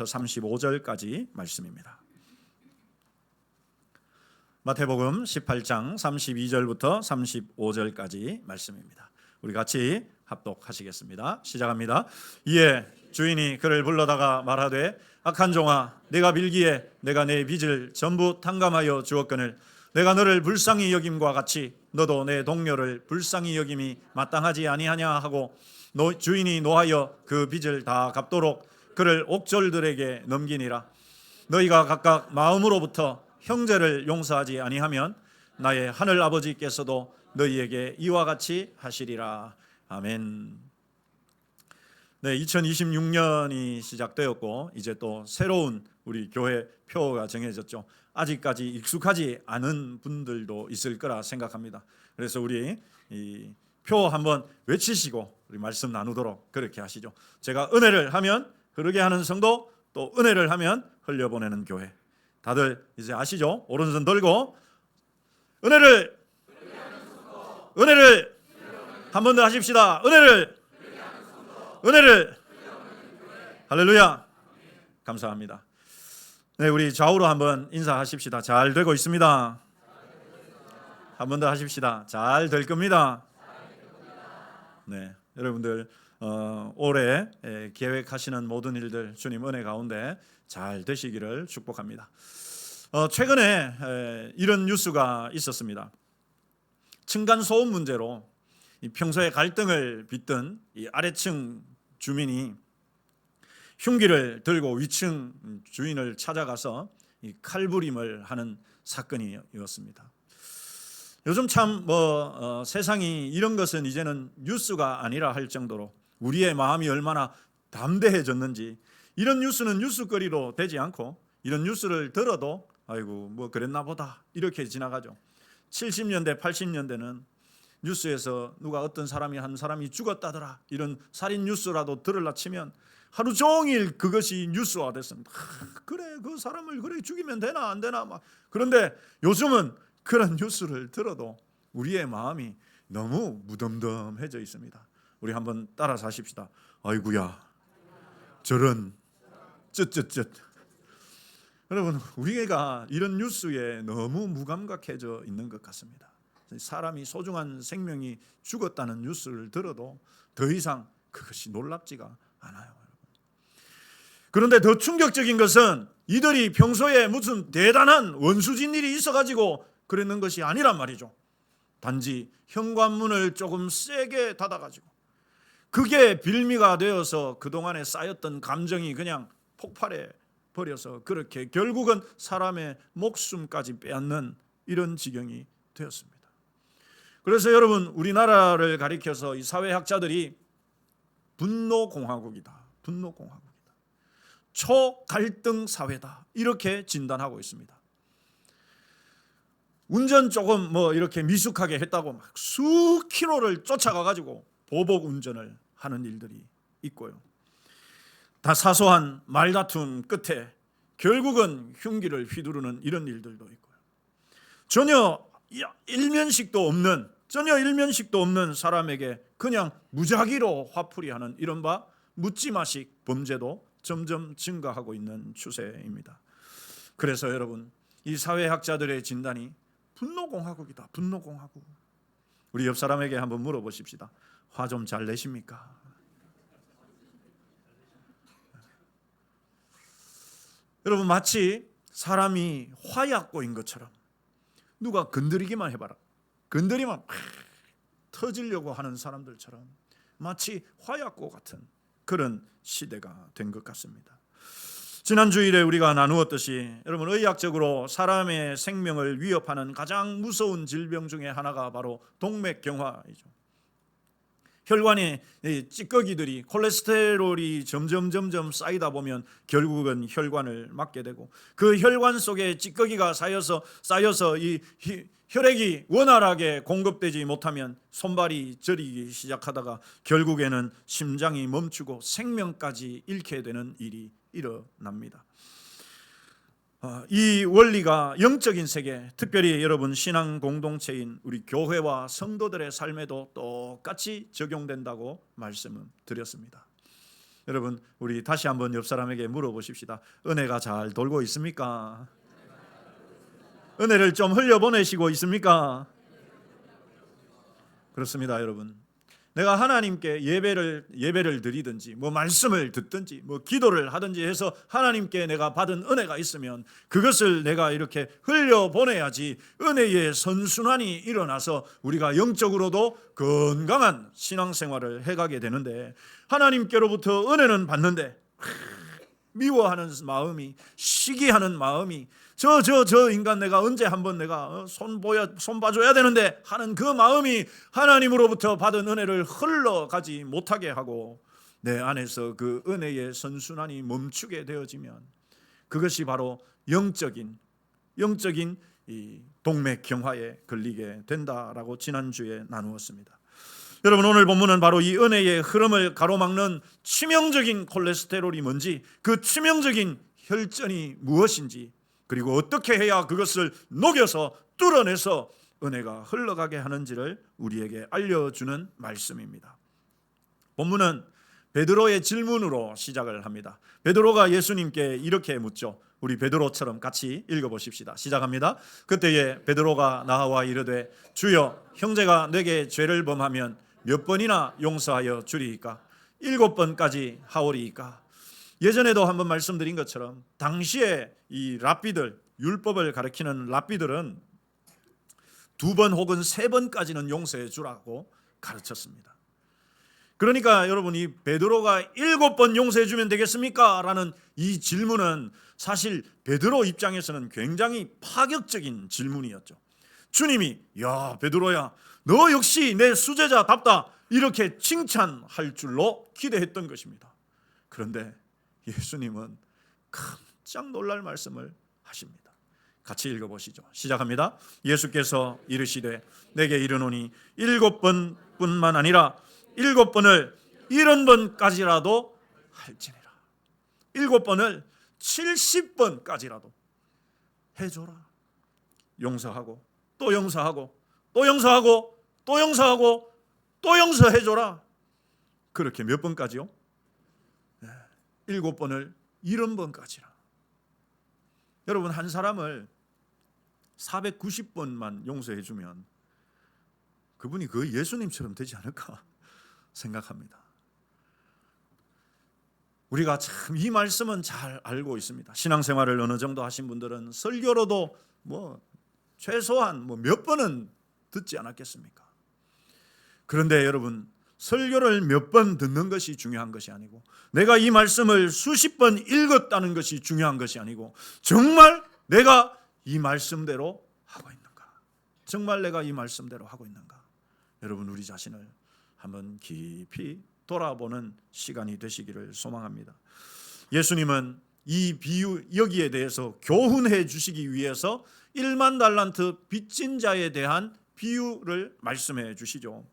35절까지 말씀입니다. 마태복음 18장 32절부터 35절까지 말씀입니다. 우리 같이 합독하시겠습니다. 시작합니다. 이에 주인이 그를 불러다가 말하되 악한 종아, 내가 빌기에 내가 내 빚을 전부 탕감하여 주었거늘 내가 너를 불쌍히 여김과 같이 너도 내 동료를 불쌍히 여김이 마땅하지 아니하냐 하고 주인이 노하여 그 빚을 다 갚도록 그를 옥졸들에게 넘기니라. 너희가 각각 마음으로부터 형제를 용서하지 아니하면 나의 하늘 아버지께서도 너희에게 이와 같이 하시리라. 아멘. 네, 2026년이 시작되었고 이제 또 새로운 우리 교회 표가 정해졌죠. 아직까지 익숙하지 않은 분들도 있을 거라 생각합니다. 그래서 우리 이 표 한번 외치시고 우리 말씀 나누도록 그렇게 하시죠. 제가 은혜를 하면 흐르게 하는 성도, 또 은혜를 하면 흘려보내는 교회. 다들 이제 아시죠? 오른손 들고 은혜를 한 번 더 하십시다. 은혜를 할렐루야. 감사합니다. 네, 우리 좌우로 한번 인사하십시다. 잘 되고 있습니다. 한 번 더 하십시다. 잘 될 겁니다. 네, 여러분들 올해 계획하시는 모든 일들 주님 은혜 가운데 잘 되시기를 축복합니다. 최근에 이런 뉴스가 있었습니다. 층간 소음 문제로 평소에 갈등을 빚던 이 아래층 주민이 흉기를 들고 위층 주인을 찾아가서 이 칼부림을 하는 사건이었습니다. 요즘 참 세상이 이런 것은 이제는 뉴스가 아니라 할 정도로 우리의 마음이 얼마나 담대해졌는지, 이런 뉴스는 뉴스거리로 되지 않고 이런 뉴스를 들어도 아이고 뭐 그랬나 보다 이렇게 지나가죠. 70년대 80년대는 뉴스에서 누가 어떤 사람이 한 사람이 죽었다더라 이런 살인 뉴스라도 들으려 치면 하루 종일 그것이 뉴스화 됐습니다. 그래 그 사람을 그래 죽이면 되나 안 되나 막. 그런데 요즘은 그런 뉴스를 들어도 우리의 마음이 너무 무덤덤해져 있습니다. 우리 한번 따라서 하십시다. 아이고야 저런 쯧쯧쯧. 여러분 우리가 이런 뉴스에 너무 무감각해져 있는 것 같습니다. 사람이 소중한 생명이 죽었다는 뉴스를 들어도 더 이상 그것이 놀랍지가 않아요. 그런데 더 충격적인 것은 이들이 평소에 무슨 대단한 원수진 일이 있어가지고 그랬는 것이 아니란 말이죠. 단지 현관문을 조금 세게 닫아가지고 그게 빌미가 되어서 그동안에 쌓였던 감정이 그냥 폭발해 버려서 그렇게 결국은 사람의 목숨까지 빼앗는 이런 지경이 되었습니다. 그래서 여러분 우리나라를 가리켜서 이 사회학자들이 분노공화국이다. 초갈등 사회다. 이렇게 진단하고 있습니다. 운전 조금 이렇게 미숙하게 했다고 막 수킬로를 쫓아가 가지고 보복 운전을 하는 일들이 있고요. 다 사소한 말다툼 끝에 결국은 흉기를 휘두르는 이런 일들도 있고요. 전혀 일면식도 없는 사람에게 그냥 무작위로 화풀이하는 이른바 묻지마식 범죄도 점점 증가하고 있는 추세입니다. 그래서 여러분 이 사회학자들의 진단이 분노공화국이다. 분노공화국. 우리 옆 사람에게 한번 물어보십시다. 화 좀 잘 내십니까? 여러분 마치 사람이 화약고인 것처럼 누가 건드리기만 해봐라. 건드리면 터지려고 하는 사람들처럼 마치 화약고 같은 그런 시대가 된 것 같습니다. 지난 주일에 우리가 나누었듯이 여러분 의학적으로 사람의 생명을 위협하는 가장 무서운 질병 중에 하나가 바로 동맥경화이죠. 혈관에 찌꺼기들이 콜레스테롤이 점점 쌓이다 보면 결국은 혈관을 막게 되고 그 혈관 속에 찌꺼기가 쌓여서 이 혈액이 원활하게 공급되지 못하면 손발이 저리기 시작하다가 결국에는 심장이 멈추고 생명까지 잃게 되는 일이 일어납니다. 이 원리가 영적인 세계, 특별히 여러분 신앙 공동체인 우리 교회와 성도들의 삶에도 똑같이 적용된다고 말씀을 드렸습니다. 여러분, 우리 다시 한번 옆 사람에게 물어보십시다. 은혜가 잘 돌고 있습니까? 은혜를 좀 흘려보내시고 있습니까? 그렇습니다, 여러분. 내가 하나님께 예배를 드리든지 뭐 말씀을 듣든지 뭐 기도를 하든지 해서 하나님께 내가 받은 은혜가 있으면 그것을 내가 이렇게 흘려보내야지 은혜의 선순환이 일어나서 우리가 영적으로도 건강한 신앙생활을 해가게 되는데, 하나님께로부터 은혜는 받는데 미워하는 마음이, 시기하는 마음이, 저 인간 내가 언제 한번 내가 손 봐줘야 되는데 하는 그 마음이 하나님으로부터 받은 은혜를 흘러가지 못하게 하고 내 안에서 그 은혜의 선순환이 멈추게 되어지면 그것이 바로 영적인 이 동맥경화에 걸리게 된다라고 지난주에 나누었습니다. 여러분, 오늘 본문은 바로 이 은혜의 흐름을 가로막는 치명적인 콜레스테롤이 뭔지, 그 치명적인 혈전이 무엇인지, 그리고 어떻게 해야 그것을 녹여서 뚫어내서 은혜가 흘러가게 하는지를 우리에게 알려주는 말씀입니다. 본문은 베드로의 질문으로 시작을 합니다. 베드로가 예수님께 이렇게 묻죠. 우리 베드로처럼 같이 읽어보십시다. 시작합니다. 그때에 베드로가 나와 이르되 주여, 형제가 내게 죄를 범하면 몇 번이나 용서하여 주리이까? 7번까지 하오리이까? 예전에도 한번 말씀드린 것처럼 당시에 이 랍비들, 율법을 가리키는 랍비들은 2번 혹은 3번까지는 용서해 주라고 가르쳤습니다. 그러니까 여러분, 이 베드로가 7번 용서해 주면 되겠습니까? 라는 이 질문은 사실 베드로 입장에서는 굉장히 파격적인 질문이었죠. 주님이 야 베드로야, 너 역시 내 수제자답다, 이렇게 칭찬할 줄로 기대했던 것입니다. 그런데 예수님은 깜짝 놀랄 말씀을 하십니다. 같이 읽어보시죠. 시작합니다. 예수께서 이르시되 내게 이르노니 7번뿐만 아니라 7번을 70번까지라도 할지니라. 7번을 70번까지라도 해줘라. 용서하고 또 용서하고 또 용서하고 또 용서하고 또 용서해줘라. 그렇게 몇 번까지요? 7번을 70번까지라. 여러분, 한 사람을 490번만 용서해주면 그분이 거의 예수님처럼 되지 않을까 생각합니다. 우리가 참 이 말씀은 잘 알고 있습니다. 신앙생활을 어느 정도 하신 분들은 설교로도 최소한 몇 번은 듣지 않았겠습니까? 그런데 여러분, 설교를 몇 번 듣는 것이 중요한 것이 아니고, 내가 이 말씀을 수십 번 읽었다는 것이 중요한 것이 아니고, 정말 내가 이 말씀대로 하고 있는가? 정말 내가 이 말씀대로 하고 있는가? 여러분, 우리 자신을 한번 깊이 돌아보는 시간이 되시기를 소망합니다. 예수님은 이 비유, 여기에 대해서 교훈해 주시기 위해서 1만 달란트 빚진 자에 대한 비유를 말씀해 주시죠.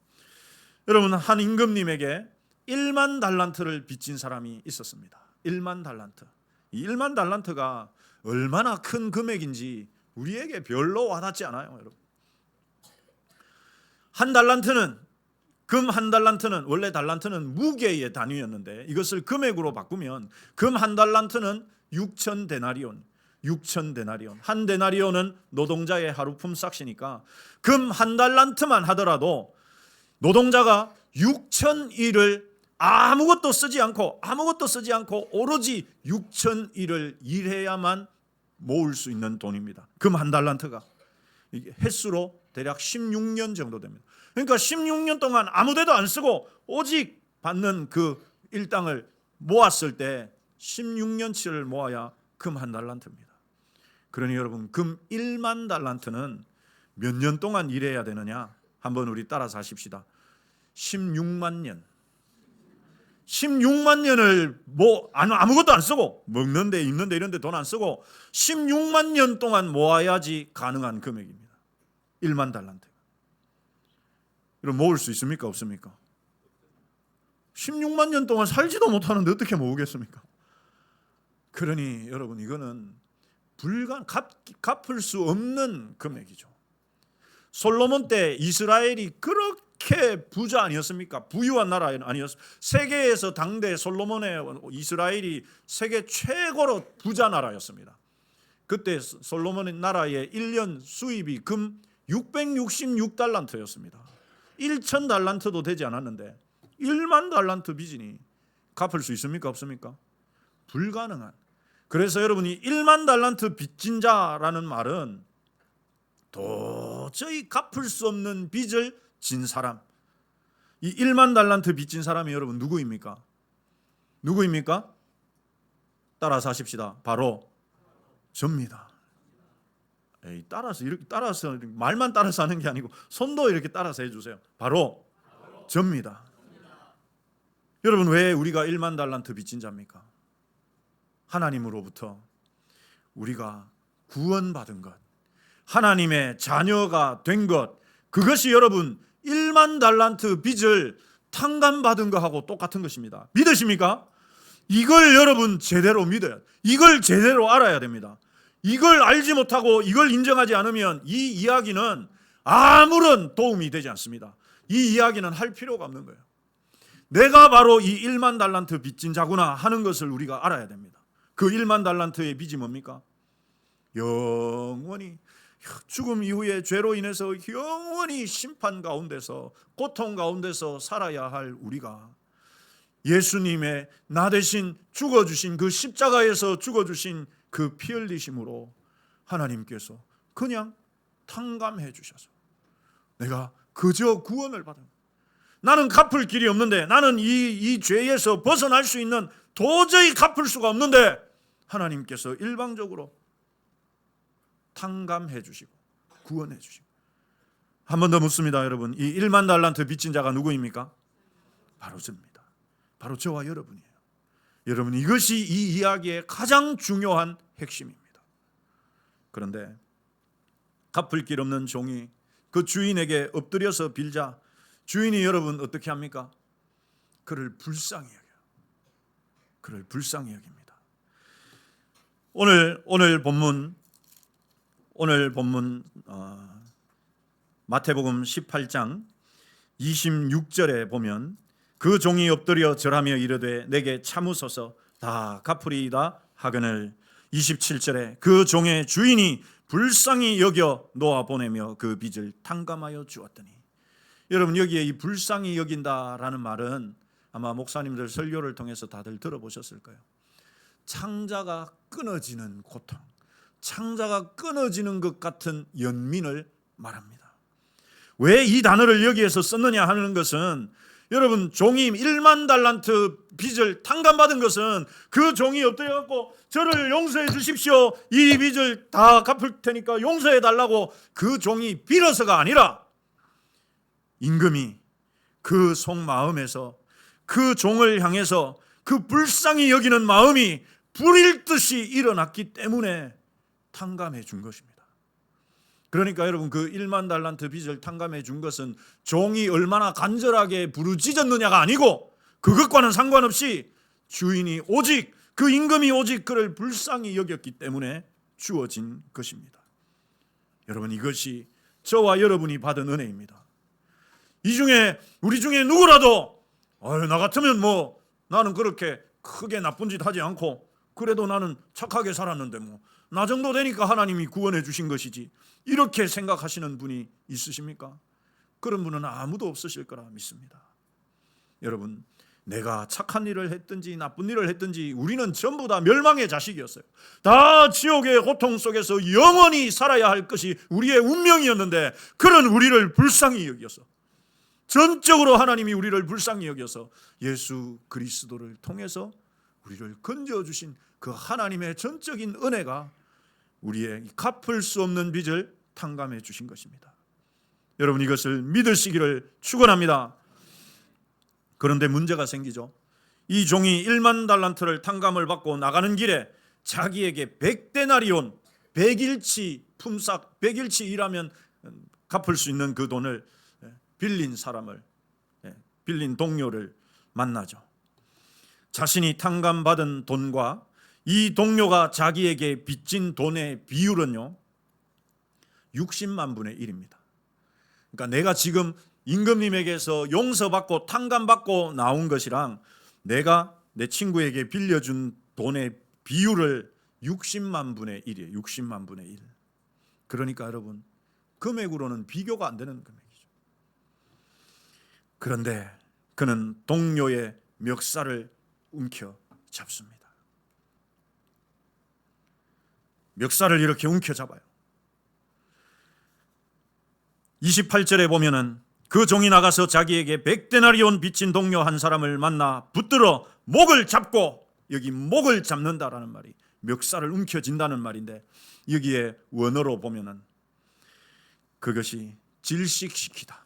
여러분, 한 임금님에게 1만 달란트를 빚진 사람이 있었습니다. 1만 달란트. 이 1만 달란트가 얼마나 큰 금액인지 우리에게 별로 와닿지 않아요, 여러분. 한 달란트는, 금 한 달란트는, 원래 달란트는 무게의 단위였는데 이것을 금액으로 바꾸면 금 한 달란트는 6천 데나리온. 6천 데나리온. 한 데나리온은 노동자의 하루 품삯이니까 금 한 달란트만 하더라도 노동자가 6,000일을 아무것도 쓰지 않고 오로지 6,000일을 일해야만 모을 수 있는 돈입니다. 금 한 달란트가 이게 횟수로 대략 16년 정도 됩니다. 그러니까 16년 동안 아무데도 안 쓰고 오직 받는 그 일당을 모았을 때 16년치를 모아야 금 한 달란트입니다. 그러니 여러분, 금 1만 달란트는 몇 년 동안 일해야 되느냐? 한번 우리 따라서 하십시다. 16만 년. 16만 년을 아무것도 안 쓰고, 먹는데 입는데 이런데 돈 안 쓰고 16만 년 동안 모아야지 가능한 금액입니다. 1만 달란트. 이런 모을 수 있습니까? 없습니까? 16만 년 동안 살지도 못하는데 어떻게 모으겠습니까? 그러니 여러분, 이거는 갚을 수 없는 금액이죠. 솔로몬 때 이스라엘이 그렇게 그렇게 부자 아니었습니까? 부유한 나라 아니었습니까? 세계에서 당대 솔로몬의 이스라엘이 세계 최고로 부자 나라였습니다. 그때 솔로몬의 나라의 1년 수입이 금 666달란트였습니다. 1,000달란트도 되지 않았는데 1만 달란트 빚이니 갚을 수 있습니까? 없습니까? 불가능한. 그래서 여러분이 1만 달란트 빚진 자라는 말은 도저히 갚을 수 없는 빚을 진 사람. 이 1만 달란트 빚진 사람이 여러분 누구입니까? 누구입니까? 따라서 하십시다. 바로 접니다. 따라서 이렇게 따라서 말만 따라서 하는 게 아니고 손도 이렇게 따라서 해주세요. 바로 접니다. 여러분 왜 우리가 1만 달란트 빚진 자입니까? 하나님으로부터 우리가 구원받은 것, 하나님의 자녀가 된 것, 그것이 여러분 1만 달란트 빚을 탕감받은 것하고 똑같은 것입니다. 믿으십니까? 이걸 여러분 제대로 믿어야, 이걸 제대로 알아야 됩니다. 이걸 알지 못하고 이걸 인정하지 않으면 이 이야기는 아무런 도움이 되지 않습니다. 이 이야기는 할 필요가 없는 거예요. 내가 바로 이 1만 달란트 빚진 자구나 하는 것을 우리가 알아야 됩니다. 그 1만 달란트의 빚이 뭡니까? 영원히 죽음 이후에 죄로 인해서 영원히 심판 가운데서 고통 가운데서 살아야 할 우리가 예수님의 나 대신 죽어주신 그 십자가에서 죽어주신 그 피 흘리심으로 하나님께서 그냥 탕감해 주셔서 내가 그저 구원을 받은, 나는 갚을 길이 없는데, 나는 이 죄에서 벗어날 수 있는 도저히 갚을 수가 없는데 하나님께서 일방적으로 탕감해 주시고 구원해 주시고. 한 번 더 묻습니다. 여러분, 이 1만 달란트 빚진 자가 누구입니까? 바로 저입니다. 바로 저와 여러분이에요. 여러분, 이것이 이 이야기의 가장 중요한 핵심입니다. 그런데 갚을 길 없는 종이 그 주인에게 엎드려서 빌자 주인이 여러분 어떻게 합니까? 그를 불쌍히 여겨요. 그를 불쌍히 여깁니다. 오늘 본문 마태복음 18장 26절에 보면 그 종이 엎드려 절하며 이르되 내게 참으소서 다 갚으리이다 하거늘 27절에 그 종의 주인이 불쌍히 여겨 놓아 보내며 그 빚을 탕감하여 주었더니. 여러분, 여기에 이 불쌍히 여긴다라는 말은 아마 목사님들 설교를 통해서 다들 들어보셨을 거예요. 창자가 끊어지는 고통, 창자가 끊어지는 것 같은 연민을 말합니다. 왜 이 단어를 여기에서 썼느냐 하는 것은, 여러분, 종이 1만 달란트 빚을 탕감받은 것은 그 종이 엎드려갖고 저를 용서해 주십시오, 이 빚을 다 갚을 테니까 용서해 달라고 그 종이 빌어서가 아니라 임금이 그 속마음에서 그 종을 향해서 그 불쌍히 여기는 마음이 불일 듯이 일어났기 때문에 탕감해 준 것입니다. 그러니까 여러분, 그 1만 달란트 빚을 탕감해 준 것은 종이 얼마나 간절하게 부르짖었느냐가 아니고, 그것과는 상관없이 주인이 오직, 그 임금이 오직 그를 불쌍히 여겼기 때문에 주어진 것입니다. 여러분, 이것이 저와 여러분이 받은 은혜입니다. 이 중에 우리 중에 누구라도 나 같으면 나는 그렇게 크게 나쁜 짓 하지 않고 그래도 나는 착하게 살았는데 나 정도 되니까 하나님이 구원해 주신 것이지, 이렇게 생각하시는 분이 있으십니까? 그런 분은 아무도 없으실 거라 믿습니다. 여러분, 내가 착한 일을 했든지 나쁜 일을 했든지 우리는 전부 다 멸망의 자식이었어요. 다 지옥의 고통 속에서 영원히 살아야 할 것이 우리의 운명이었는데, 그런 우리를 불쌍히 여겨서, 전적으로 하나님이 우리를 불쌍히 여겨서 예수 그리스도를 통해서 우리를 건져주신 그 하나님의 전적인 은혜가 우리의 갚을 수 없는 빚을 탕감해 주신 것입니다. 여러분, 이것을 믿으시기를 축원합니다. 그런데 문제가 생기죠. 이 종이 1만 달란트를 탕감을 받고 나가는 길에 자기에게 100데나리온, 100일치 품삯, 100일치 일하면 갚을 수 있는 그 돈을 빌린 사람을, 빌린 동료를 만나죠. 자신이 탕감받은 돈과 이 동료가 자기에게 빚진 돈의 비율은요 60만 분의 1입니다. 그러니까 내가 지금 임금님에게서 용서받고 탕감받고 나온 것이랑 내가 내 친구에게 빌려준 돈의 비율을 60만 분의 1이에요. 60만 분의 1. 그러니까 여러분, 금액으로는 비교가 안 되는 금액이죠. 그런데 그는 동료의 멱살을 움켜 잡습니다. 멱살을 이렇게 움켜 잡아요. 28절에 보면은 그 종이 나가서 자기에게 100데나리온 빚진 동료 한 사람을 만나 붙들어 목을 잡고, 여기 목을 잡는다라는 말이 멱살을 움켜쥔다는 말인데, 여기에 원어로 보면은 그것이 질식시키다,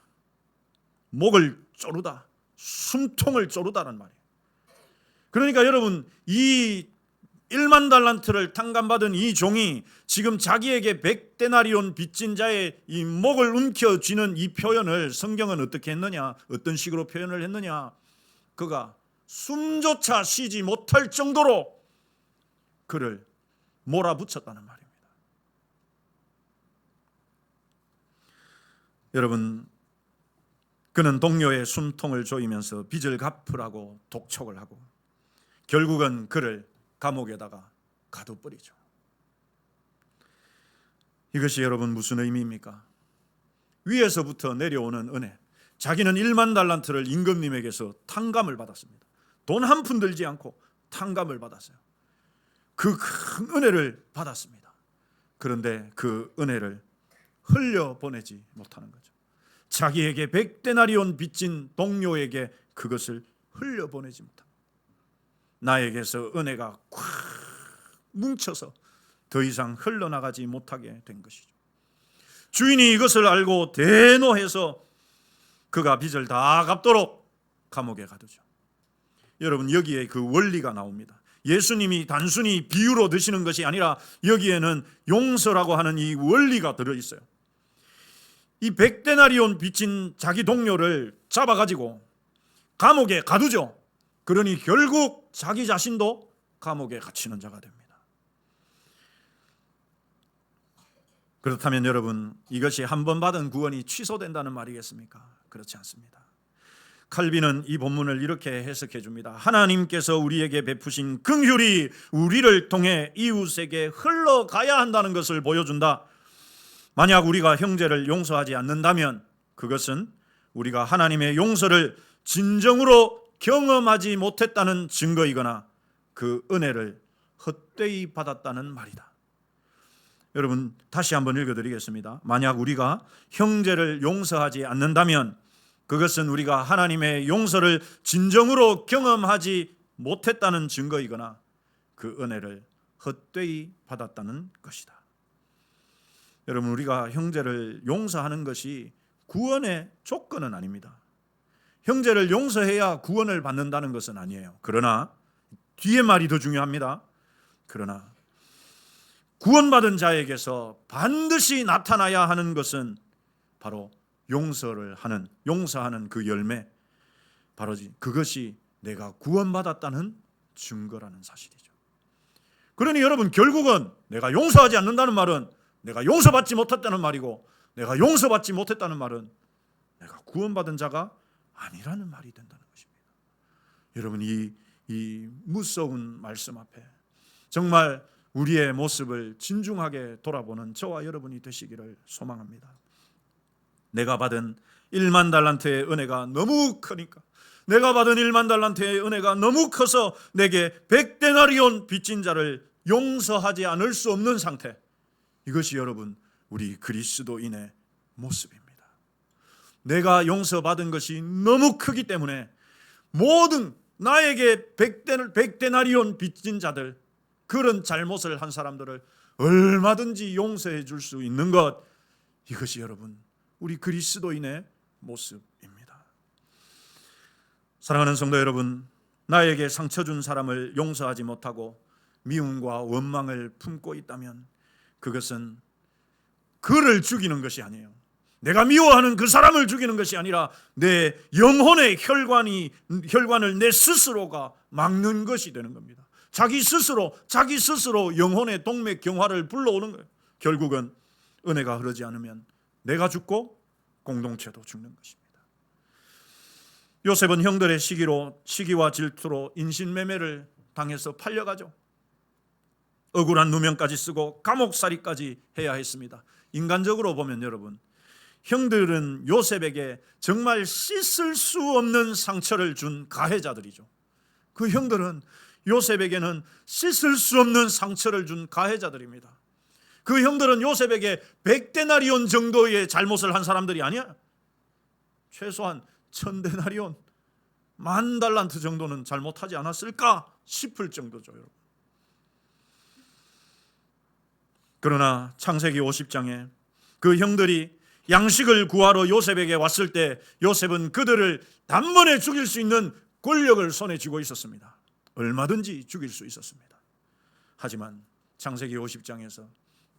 목을 조르다, 숨통을 조르다는 말이에요. 그러니까 여러분, 이 1만 달란트를 탕감받은 이 종이 지금 자기에게 100데나리온 빚진 자의 이 목을 움켜쥐는 이 표현을 성경은 어떻게 했느냐, 어떤 식으로 표현을 했느냐, 그가 숨조차 쉬지 못할 정도로 그를 몰아붙였다는 말입니다. 여러분, 그는 동료의 숨통을 조이면서 빚을 갚으라고 독촉을 하고 결국은 그를 감옥에다가 가둬버리죠. 이것이 여러분 무슨 의미입니까? 위에서부터 내려오는 은혜. 자기는 1만 달란트를 임금님에게서 탕감을 받았습니다. 돈 한 푼 들지 않고 탕감을 받았어요. 그 큰 은혜를 받았습니다. 그런데 그 은혜를 흘려보내지 못하는 거죠. 자기에게 100데나리온 빚진 동료에게 그것을 흘려보내지 못합니다. 나에게서 은혜가 꽉 뭉쳐서 더 이상 흘러나가지 못하게 된 것이죠. 주인이 이것을 알고 대노해서 그가 빚을 다 갚도록 감옥에 가두죠. 여러분, 여기에 그 원리가 나옵니다. 예수님이 단순히 비유로 드시는 것이 아니라 여기에는 용서라고 하는 이 원리가 들어있어요. 이 100데나리온 빚진 자기 동료를 잡아가지고 감옥에 가두죠. 그러니 결국 자기 자신도 감옥에 갇히는 자가 됩니다. 그렇다면 여러분, 이것이 한 번 받은 구원이 취소된다는 말이겠습니까? 그렇지 않습니다. 칼빈은 이 본문을 이렇게 해석해 줍니다. 하나님께서 우리에게 베푸신 긍휼이 우리를 통해 이웃에게 흘러가야 한다는 것을 보여준다. 만약 우리가 형제를 용서하지 않는다면 그것은 우리가 하나님의 용서를 진정으로 경험하지 못했다는 증거이거나 그 은혜를 헛되이 받았다는 말이다. 여러분, 다시 한번 읽어드리겠습니다. 만약 우리가 형제를 용서하지 않는다면 그것은 우리가 하나님의 용서를 진정으로 경험하지 못했다는 증거이거나 그 은혜를 헛되이 받았다는 것이다. 여러분, 우리가 형제를 용서하는 것이 구원의 조건은 아닙니다. 형제를 용서해야 구원을 받는다는 것은 아니에요. 그러나 뒤에 말이 더 중요합니다. 그러나 구원받은 자에게서 반드시 나타나야 하는 것은 바로 용서하는 그 열매, 바로 그것이 내가 구원받았다는 증거라는 사실이죠. 그러니 여러분, 결국은 내가 용서하지 않는다는 말은 내가 용서받지 못했다는 말이고, 내가 용서받지 못했다는 말은 내가 구원받은 자가 아니라는 말이 된다는 것입니다. 여러분, 이 무서운 말씀 앞에 정말 우리의 모습을 진중하게 돌아보는 저와 여러분이 되시기를 소망합니다. 내가 받은 1만 달란트의 은혜가 너무 크니까, 내가 받은 1만 달란트의 은혜가 너무 커서 내게 100데나리온 빚진 자를 용서하지 않을 수 없는 상태, 이것이 여러분 우리 그리스도인의 모습입니다. 내가 용서받은 것이 너무 크기 때문에 모든 나에게 100데나리온 빚진 자들, 그런 잘못을 한 사람들을 얼마든지 용서해 줄 수 있는 것, 이것이 여러분 우리 그리스도인의 모습입니다. 사랑하는 성도 여러분, 나에게 상처 준 사람을 용서하지 못하고 미움과 원망을 품고 있다면 그것은 그를 죽이는 것이 아니에요. 내가 미워하는 그 사람을 죽이는 것이 아니라 내 영혼의 혈관을 내 스스로가 막는 것이 되는 겁니다. 자기 스스로 영혼의 동맥경화를 불러오는 거예요. 결국은 은혜가 흐르지 않으면 내가 죽고 공동체도 죽는 것입니다. 요셉은 형들의 시기와 질투로 인신매매를 당해서 팔려가죠. 억울한 누명까지 쓰고 감옥살이까지 해야 했습니다. 인간적으로 보면 여러분, 형들은 요셉에게 정말 씻을 수 없는 상처를 준 가해자들이죠. 그 형들은 요셉에게는 씻을 수 없는 상처를 준 가해자들입니다. 그 형들은 요셉에게 100데나리온 정도의 잘못을 한 사람들이 아니야. 최소한 1000데나리온, 10,000달란트 정도는 잘못하지 않았을까 싶을 정도죠, 여러분. 그러나 창세기 50장에 그 형들이 양식을 구하러 요셉에게 왔을 때 요셉은 그들을 단번에 죽일 수 있는 권력을 손에 쥐고 있었습니다. 얼마든지 죽일 수 있었습니다. 하지만 창세기 50장에서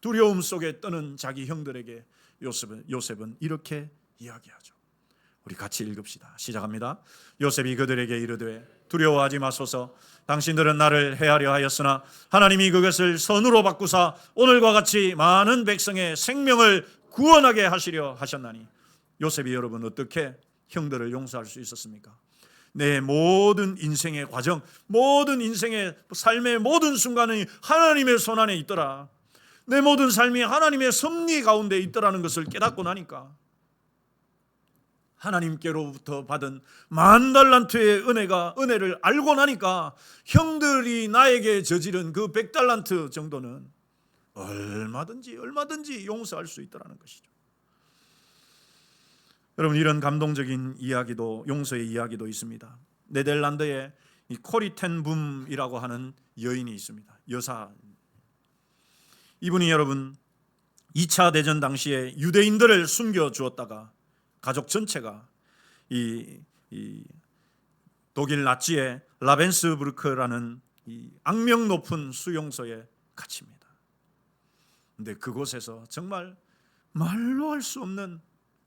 두려움 속에 떠는 자기 형들에게 요셉은 이렇게 이야기하죠. 우리 같이 읽읍시다. 시작합니다. 요셉이 그들에게 이르되 두려워하지 마소서. 당신들은 나를 해하려 하였으나 하나님이 그것을 선으로 바꾸사 오늘과 같이 많은 백성의 생명을 구원하게 하시려 하셨나니. 요셉이 여러분 어떻게 형들을 용서할 수 있었습니까? 내 모든 인생의 과정, 모든 인생의 삶의 모든 순간이 하나님의 손 안에 있더라. 내 모든 삶이 하나님의 섭리 가운데 있더라는 것을 깨닫고 나니까, 하나님께로부터 받은 10,000달란트의 은혜를 알고 나니까 형들이 나에게 저지른 그 100달란트 정도는 얼마든지 용서할 수 있더라는 것이죠. 여러분, 이런 감동적인 이야기도, 용서의 이야기도 있습니다. 네덜란드에 이 코리 텐 붐이라고 하는 여인이 있습니다. 여사. 이분이 여러분 2차 대전 당시에 유대인들을 숨겨 주었다가 가족 전체가 이 독일 나치의 라벤스부르크라는 이 악명 높은 수용소에 갇힙니다. 근데 그곳에서 정말 말로 할 수 없는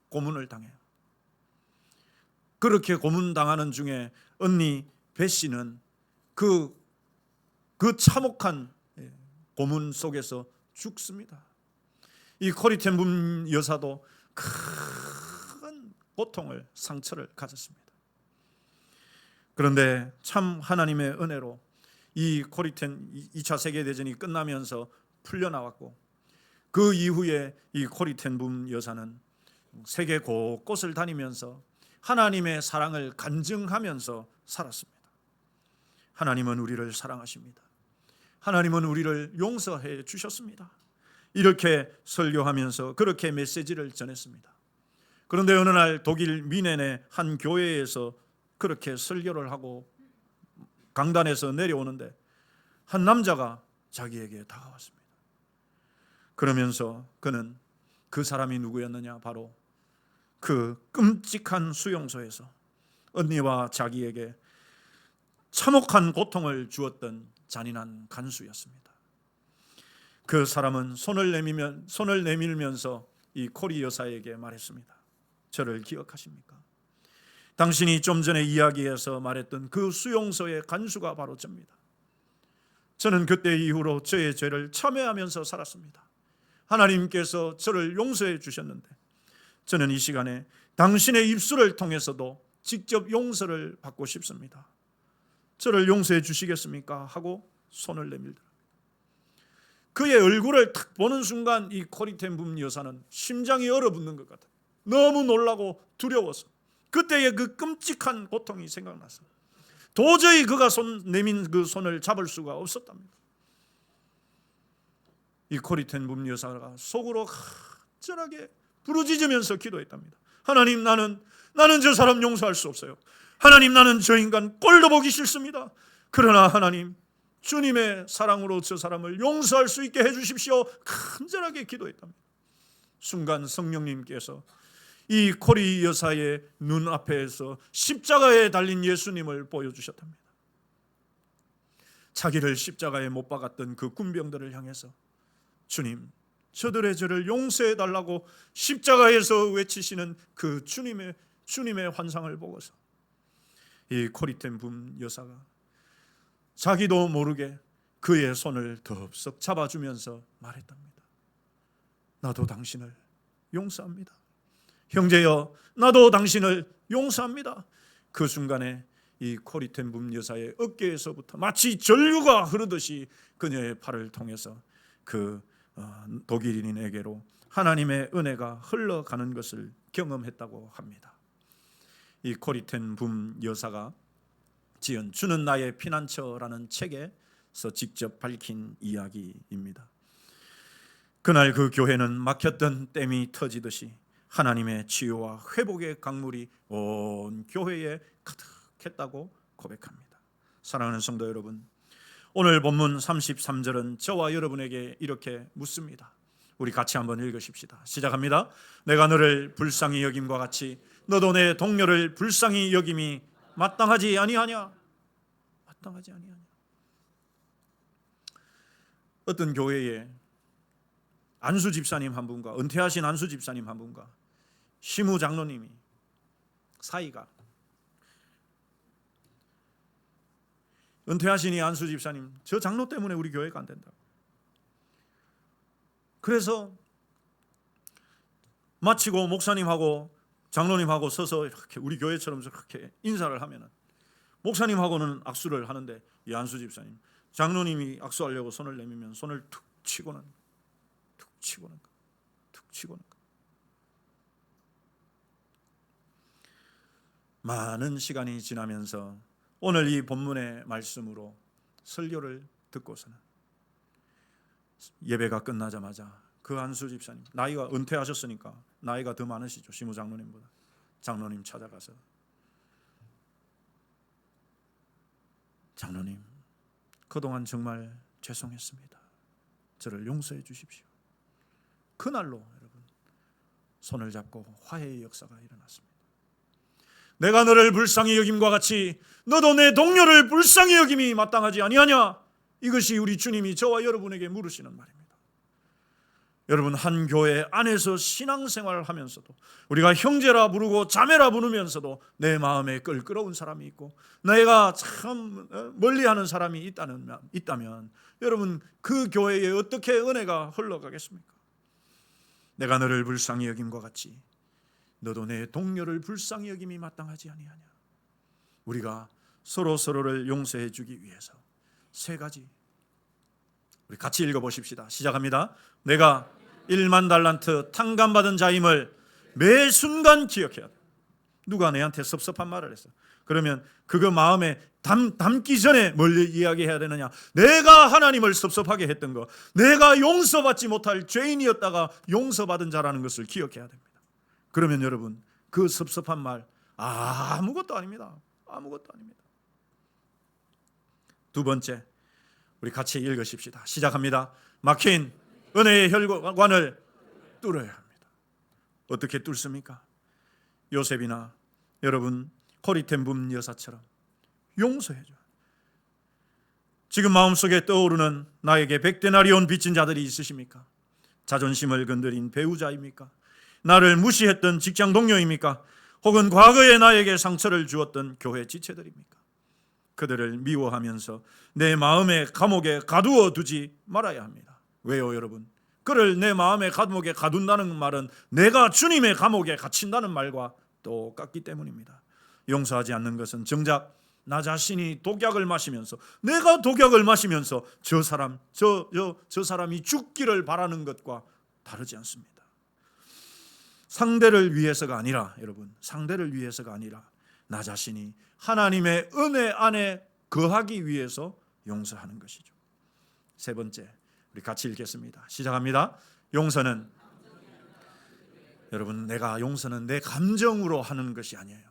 고문을 당해요. 그렇게 고문당하는 중에 언니 베시는 그 참혹한 고문 속에서 죽습니다. 이 코리 텐 붐 여사도 큰 고통을, 상처를 가졌습니다. 그런데 참 하나님의 은혜로 이 코리텐 2차 세계대전이 끝나면서 풀려나왔고, 그 이후에 이 코리 텐 붐 여사는 세계 곳곳을 다니면서 하나님의 사랑을 간증하면서 살았습니다. 하나님은 우리를 사랑하십니다. 하나님은 우리를 용서해 주셨습니다. 이렇게 설교하면서 그렇게 메시지를 전했습니다. 그런데 어느 날 독일 미넨의 한 교회에서 그렇게 설교를 하고 강단에서 내려오는데 한 남자가 자기에게 다가왔습니다. 그러면서 그는 그 사람이 누구였느냐, 바로 그 끔찍한 수용소에서 언니와 자기에게 참혹한 고통을 주었던 잔인한 간수였습니다. 그 사람은 손을 내밀면서 이 코리 여사에게 말했습니다. 저를 기억하십니까? 당신이 좀 전에 이야기해서 말했던 그 수용소의 간수가 바로 저입니다. 저는 그때 이후로 저의 죄를 참회하면서 살았습니다. 하나님께서 저를 용서해 주셨는데 저는 이 시간에 당신의 입술을 통해서도 직접 용서를 받고 싶습니다. 저를 용서해 주시겠습니까? 하고 손을 내밀더라. 그의 얼굴을 탁 보는 순간 이 코리 텐 붐 여사는 심장이 얼어붙는 것 같아요. 너무 놀라고 두려워서 그때의 그 끔찍한 고통이 생각나서 도저히 그가 내민 그 손을 잡을 수가 없었답니다. 이 코리 텐 붐 여사가 속으로 간절하게 부르짖으면서 기도했답니다. 하나님, 나는 저 사람 용서할 수 없어요. 하나님, 나는 저 인간 꼴도 보기 싫습니다. 그러나 하나님, 주님의 사랑으로 저 사람을 용서할 수 있게 해주십시오. 간절하게 기도했답니다. 순간 성령님께서 이 코리 여사의 눈앞에서 십자가에 달린 예수님을 보여주셨답니다. 자기를 십자가에 못 박았던 그 군병들을 향해서 주님, 저들의 죄를 용서해 달라고 십자가에서 외치시는 그 주님의 환상을 보고서 이 코리 텐 붐 여사가 자기도 모르게 그의 손을 덥석 잡아주면서 말했답니다. 나도 당신을 용서합니다. 형제여, 나도 당신을 용서합니다. 그 순간에 이 코리텐붐 여사의 어깨에서부터 마치 전류가 흐르듯이 그녀의 팔을 통해서 그 독일인에게로 하나님의 은혜가 흘러가는 것을 경험했다고 합니다. 이 코리텐붐 여사가 지은 주는 나의 피난처라는 책에서 직접 밝힌 이야기입니다. 그날 그 교회는 막혔던 댐이 터지듯이 하나님의 치유와 회복의 강물이 온 교회에 가득했다고 고백합니다. 사랑하는 성도 여러분, 오늘 본문 33절은 저와 여러분에게 이렇게 묻습니다. 우리 같이 한번 읽으십시다. 시작합니다. 내가 너를 불쌍히 여김과 같이 너도 내 동료를 불쌍히 여김이 마땅하지 아니하냐? 마땅하지 아니하냐? 어떤 교회에 안수 집사님 한 분과 은퇴하신 안수 집사님 한 분과 시무 장로님이 사이가, 은퇴하신 이 안수 집사님, 저 장로 때문에 우리 교회가 안 된다. 그래서 마치고 목사님하고 장로님하고 서서 이렇게 우리 교회처럼 그렇게 인사를 하면은 목사님하고는 악수를 하는데 이 안수 집사님, 장로님이 악수하려고 손을 내밀면 손을 툭 치고는 툭 치고는 많은 시간이 지나면서 오늘 이 본문의 말씀으로 설교를 듣고서는 예배가 끝나자마자 그 안수 집사님, 나이가 은퇴하셨으니까 나이가 더 많으시죠. 시무 장로님보다. 장로님 찾아가서 장로님, 그동안 정말 죄송했습니다. 저를 용서해 주십시오. 그날로 여러분 손을 잡고 화해의 역사가 일어났습니다. 내가 너를 불쌍히 여김과 같이 너도 내 동료를 불쌍히 여김이 마땅하지 아니하냐? 이것이 우리 주님이 저와 여러분에게 물으시는 말입니다. 여러분, 한 교회 안에서 신앙생활을 하면서도 우리가 형제라 부르고 자매라 부르면서도 내 마음에 껄끄러운 사람이 있고 내가 참 멀리하는 사람이 있다면 여러분, 그 교회에 어떻게 은혜가 흘러가겠습니까? 내가 너를 불쌍히 여김과 같이 너도 내 동료를 불쌍히 여김이 마땅하지 아니하냐? 우리가 서로를 용서해 주기 위해서 세 가지, 우리 같이 읽어보십시다. 시작합니다. 내가 1만 달란트 탕감받은 자임을 매 순간 기억해야 돼. 누가 내한테 섭섭한 말을 했어. 그러면 그거 마음에 담기 전에 뭘 이야기해야 되느냐? 내가 하나님을 섭섭하게 했던 거, 내가 용서받지 못할 죄인이었다가 용서받은 자라는 것을 기억해야 됩니다. 그러면 여러분, 그 섭섭한 말 아무것도 아닙니다. 아무것도 아닙니다. 두 번째, 우리 같이 읽으십시다. 시작합니다. 막힌 은혜의 혈관을 뚫어야 합니다. 어떻게 뚫습니까? 요셉이나 여러분 코리텐붐 여사처럼 용서해줘. 지금 마음속에 떠오르는 나에게 100데나리온 빚진 자들이 있으십니까? 자존심을 건드린 배우자입니까? 나를 무시했던 직장 동료입니까? 혹은 과거에 나에게 상처를 주었던 교회 지체들입니까? 그들을 미워하면서 내 마음의 감옥에 가두어 두지 말아야 합니다. 왜요, 여러분? 그를 내 마음의 감옥에 가둔다는 말은 내가 주님의 감옥에 갇힌다는 말과 똑같기 때문입니다. 용서하지 않는 것은 정작 나 자신이 독약을 마시면서, 내가 독약을 마시면서 저 사람이 죽기를 바라는 것과 다르지 않습니다. 상대를 위해서가 아니라, 여러분, 상대를 위해서가 아니라 나 자신이 하나님의 은혜 안에 거하기 위해서 용서하는 것이죠. 세 번째, 우리 같이 읽겠습니다. 시작합니다. 용서는, 여러분, 용서는 내 감정으로 하는 것이 아니에요.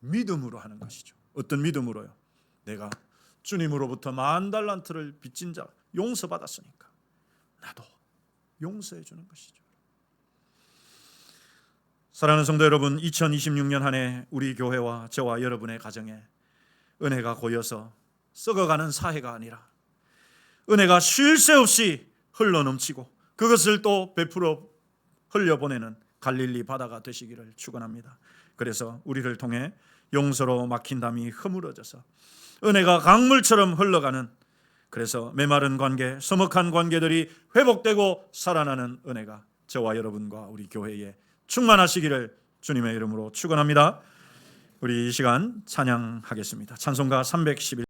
믿음으로 하는 것이죠. 어떤 믿음으로요? 내가 주님으로부터 1만 달란트를 빚진 자 용서받았으니까 나도 용서해 주는 것이죠. 사랑하는 성도 여러분, 2026년 한 해 우리 교회와 저와 여러분의 가정에 은혜가 고여서 썩어가는 사회가 아니라 은혜가 쉴 새 없이 흘러넘치고 그것을 또 베풀어 흘려보내는 갈릴리 바다가 되시기를 축원합니다. 그래서 우리를 통해 용서로 막힌 담이 허물어져서 은혜가 강물처럼 흘러가는, 그래서 메마른 관계, 서먹한 관계들이 회복되고 살아나는 은혜가 저와 여러분과 우리 교회에 충만하시기를 주님의 이름으로 축원합니다. 우리 이 시간 찬양하겠습니다. 찬송가 311